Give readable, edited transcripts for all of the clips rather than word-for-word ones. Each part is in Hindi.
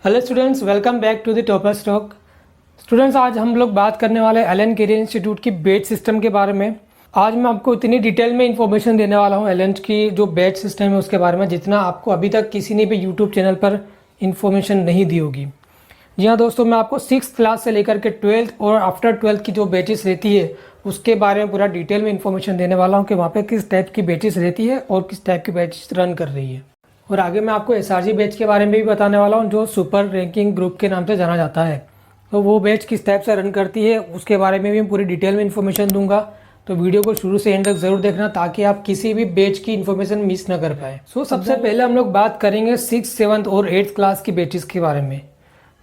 Hello students, welcome back to the topper stock. Students, आज हम लोग बात करने वाले हैं एलन कैरियर इंस्टीट्यूट की बैच सिस्टम के बारे में। आज मैं आपको इतनी डिटेल में इंफॉर्मेशन देने वाला हूं एलन की जो बैच सिस्टम है उसके बारे में, जितना आपको अभी तक किसी ने भी यूट्यूब चैनल पर इंफॉर्मेशन नहीं दी होगी। जी हाँ दोस्तों, मैं आपको 6th क्लास से लेकर के 12th और आफ्टर 12th की जो बैचेस रहती है उसके बारे में पूरा डिटेल में इंफॉर्मेशन देने वाला हूँ कि वहाँ पर किस टाइप की बैचेस रहती है और किस टाइप की बैचेस रन कर रही है। और आगे मैं आपको एसआरजी बैच के बारे में भी बताने वाला हूँ जो सुपर रैंकिंग ग्रुप के नाम से जाना जाता है। तो वो बैच किस टाइप से रन करती है उसके बारे में भी मैं पूरी डिटेल में इन्फॉर्मेशन दूंगा। तो वीडियो को शुरू से एंड तक जरूर देखना ताकि आप किसी भी बैच की इन्फॉर्मेशन मिस न कर पाए। सबसे पहले हम लोग बात करेंगे 6th, 7th और 8th क्लास की बैचेस के बारे में।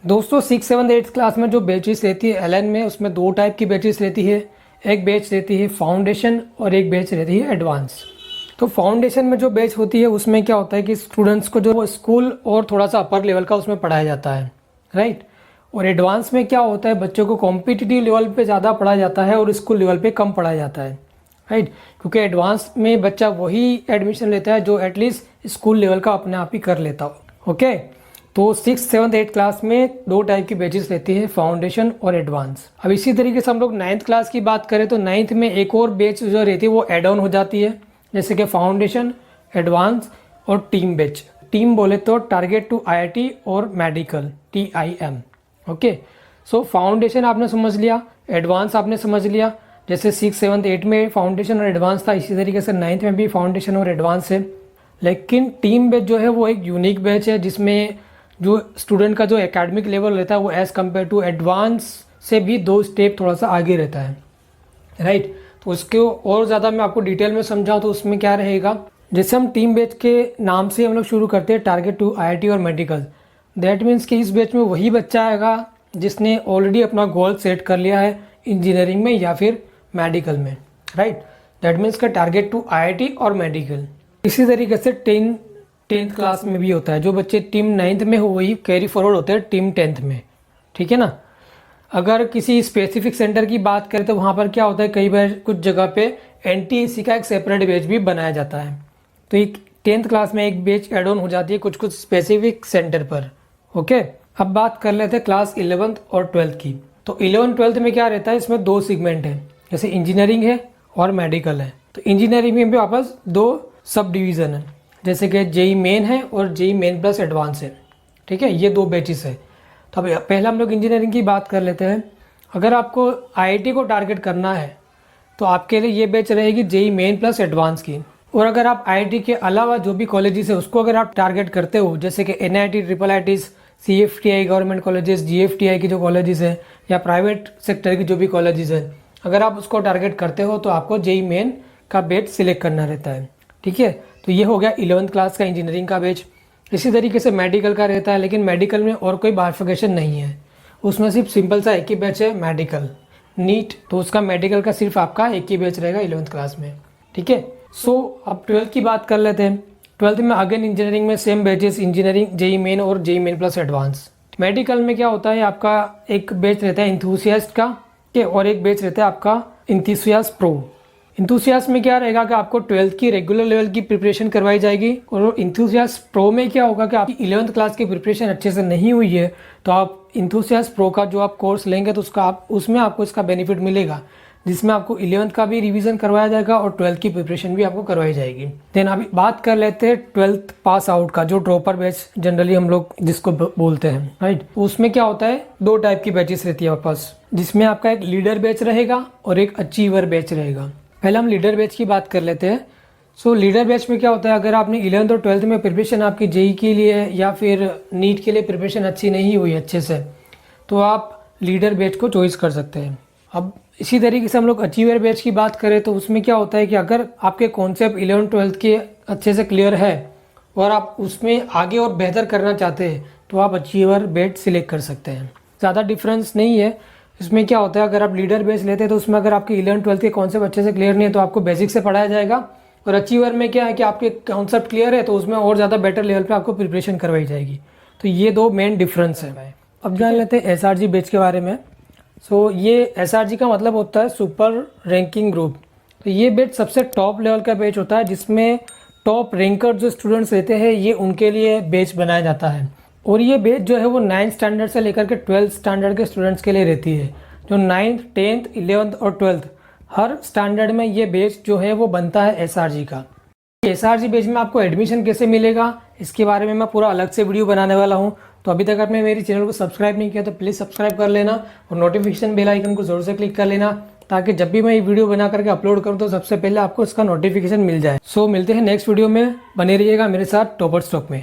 दोस्तों 6th, 7th, 8th क्लास में जो बैचेस रहती है एलन में, उसमें दो टाइप की बैचेस रहती है। एक बैच रहती है फाउंडेशन और एक बैच रहती है एडवांस। तो फाउंडेशन में जो बैच होती है उसमें क्या होता है कि स्टूडेंट्स को जो स्कूल और थोड़ा सा अपर लेवल का उसमें पढ़ाया जाता है, राइट। और एडवांस में क्या होता है, बच्चों को कॉम्पिटिटिव लेवल पे ज़्यादा पढ़ाया जाता है और स्कूल लेवल पे कम पढ़ाया जाता है, राइट। क्योंकि एडवांस में बच्चा वही एडमिशन लेता है जो एटलीस्ट स्कूल लेवल का अपने आप ही कर लेता हो। ओके, तो 6th, 7th, 8th क्लास में दो टाइप की बैचेस रहती है, फाउंडेशन और एडवांस। अब इसी तरीके से हम लोग 9th क्लास की बात करें तो 9th में एक और बैच जो रहती है वो एड ऑन हो जाती है, जैसे कि फाउंडेशन, एडवांस और टीम बैच। टीम बोले तो टारगेट टू आईआईटी और मेडिकल, TIM। ओके, सो फाउंडेशन आपने समझ लिया, एडवांस आपने समझ लिया। जैसे 6th, 7th, 8th में फाउंडेशन और एडवांस था, इसी तरीके से 9th में भी फाउंडेशन और एडवांस है। लेकिन टीम बैच जो है वो एक यूनिक बैच है जिसमें जो स्टूडेंट का जो एकेडमिक लेवल रहता है वो एज़ कम्पेयर टू एडवांस से भी 2 स्टेप थोड़ा सा आगे रहता है, राइट। तो उसके और ज़्यादा मैं आपको डिटेल में समझाऊँ तो उसमें क्या रहेगा, जैसे हम टीम बैच के नाम से हम लोग शुरू करते हैं टारगेट टू आईआईटी और मेडिकल। दैट मीन्स कि इस बैच में वही बच्चा आएगा जिसने ऑलरेडी अपना गोल सेट कर लिया है इंजीनियरिंग में या फिर मेडिकल में, राइट। दैट मीन्स का टारगेट टू आईआईटी और मेडिकल। इसी तरीके से 10th क्लास में भी होता है, जो बच्चे टीम 9th में हो वही कैरी फॉरवर्ड होते हैं टीम 10th में, ठीक है ना। अगर किसी स्पेसिफिक सेंटर की बात करें तो वहाँ पर क्या होता है, कई बार कुछ जगह पे NTSC का एक सेपरेट बैच भी बनाया जाता है। तो एक 10th क्लास में एक बैच एड ऑन हो जाती है कुछ स्पेसिफिक सेंटर पर। ओके, अब बात कर लेते हैं क्लास 11th और 12th की। तो 11th 12th में क्या रहता है, इसमें 2 सेगमेंट है, जैसे इंजीनियरिंग है और मेडिकल है। तो इंजीनियरिंग में भी वापस 2 सब डिवीज़न है, जैसे कि JEE मेन है और JEE मेन प्लस एडवांस है, ठीक है। ये 2 बैचेस है। तो अब पहले हम लोग इंजीनियरिंग की बात कर लेते हैं। अगर आपको आईआईटी को टारगेट करना है तो आपके लिए ये बैच रहेगी JEE मेन प्लस एडवांस की। और अगर आप आईआईटी के अलावा जो भी कॉलेजेस है उसको अगर आप टारगेट करते हो, जैसे कि NIT, IIITs, CFTI government colleges, GFTI की जो कॉलेजेस है या प्राइवेट सेक्टर की जो भी कॉलेजेस है, अगर आप उसको टारगेट करते हो तो आपको JEE मेन का बैच सिलेक्ट करना रहता है, ठीक है। तो ये हो गया 11th क्लास का इंजीनियरिंग का बैच। इसी तरीके से मेडिकल का रहता है, लेकिन मेडिकल में और कोई बाइफर्केशन नहीं है, उसमें सिर्फ सिंपल सा एक ही बैच है मेडिकल नीट। तो उसका मेडिकल का सिर्फ आपका एक ही बैच रहेगा 11th क्लास में, ठीक है। सो अब 12th की बात कर लेते हैं। 12th में अगेन इंजीनियरिंग में same batches, engineering, JEE main और JEE main plus advance. Medical में क्या होता है, आपका एक बैच रहता है इंथुसियास्ट का और एक बैच रहता है आपका इंथुसियास्ट प्रो। इंथुसियास्ट में क्या रहेगा कि आपको 12th की रेगुलर लेवल की प्रिपरेशन करवाई जाएगी। और इंथुसियास्ट प्रो में क्या होगा कि आपकी 11th क्लास की प्रिपरेशन अच्छे से नहीं हुई है तो आप इंथुसियास्ट प्रो का जो आप कोर्स लेंगे तो उसमें आपको इसका बेनिफिट मिलेगा, जिसमें आपको 11th का भी रिवीजन करवाया जाएगा और 12th की प्रिपरेशन भी आपको करवाई जाएगी। देन अभी बात कर लेते हैं 12th पास आउट का, जो ड्रॉपर बैच जनरली हम लोग जिसको बोलते हैं, राइट। उसमें क्या होता है, 2 टाइप की बैचेस रहती है आपके पास, जिसमें आपका एक लीडर बैच रहेगा और एक अचीवर बैच रहेगा। पहले हम लीडर बैच की बात कर लेते हैं। सो लीडर बैच में क्या होता है, अगर आपने 11th और 12th में प्रिपरेशन आपकी JEE के लिए या फिर नीट के लिए प्रिपरेशन अच्छी नहीं हुई अच्छे से, तो आप लीडर बैच को चॉइस कर सकते हैं। अब इसी तरीके से हम लोग अचीवर बैच की बात करें तो उसमें क्या होता है कि अगर आपके कॉन्सेप्ट 11th 12th के अच्छे से क्लियर है और आप उसमें आगे और बेहतर करना चाहते हैं तो आप अचीवर बैच सिलेक्ट कर सकते हैं। ज़्यादा डिफरेंस नहीं है। इसमें क्या होता है, अगर आप लीडर बेस लेते हैं तो उसमें अगर आपके 11th 12th के कॉन्सेप्ट अच्छे से क्लियर नहीं है तो आपको बेसिक से पढ़ाया जाएगा। और अचीवर में क्या है कि आपके कॉन्सेप्ट क्लियर है तो उसमें और ज़्यादा बेटर लेवल पे आपको प्रिपरेशन करवाई जाएगी। तो ये 2 मेन डिफरेंस है। अब जान लेते हैं SRG बैच के बारे में। सो ये SRG का मतलब होता है सुपर रैंकिंग ग्रुप। तो ये बैच सबसे टॉप लेवल का बैच होता है जिसमें टॉप रैंकर जो स्टूडेंट्स रहते हैं ये उनके लिए बैच बनाया जाता है। और ये बैच जो है वो 9th स्टैंडर्ड से लेकर के 12th स्टैंडर्ड के स्टूडेंट्स के लिए रहती है। जो 9th, 10th, 11th और 12th हर स्टैंडर्ड में ये बैच जो है वो बनता है SRG का। SRG बैच में आपको एडमिशन कैसे मिलेगा इसके बारे में मैं पूरा अलग से वीडियो बनाने वाला हूँ। तो अभी तक आपने मेरे चैनल को सब्सक्राइब नहीं किया तो प्लीज़ सब्सक्राइब कर लेना और नोटिफिकेशन बेल आइकन को ज़रूर से क्लिक कर लेना, ताकि जब भी मैं ये वीडियो बना करके अपलोड करूँ तो सबसे पहले आपको इसका नोटिफिकेशन मिल जाए। सो मिलते हैं नेक्स्ट वीडियो में, बने रहिएगा मेरे साथ टॉपर स्टॉक में।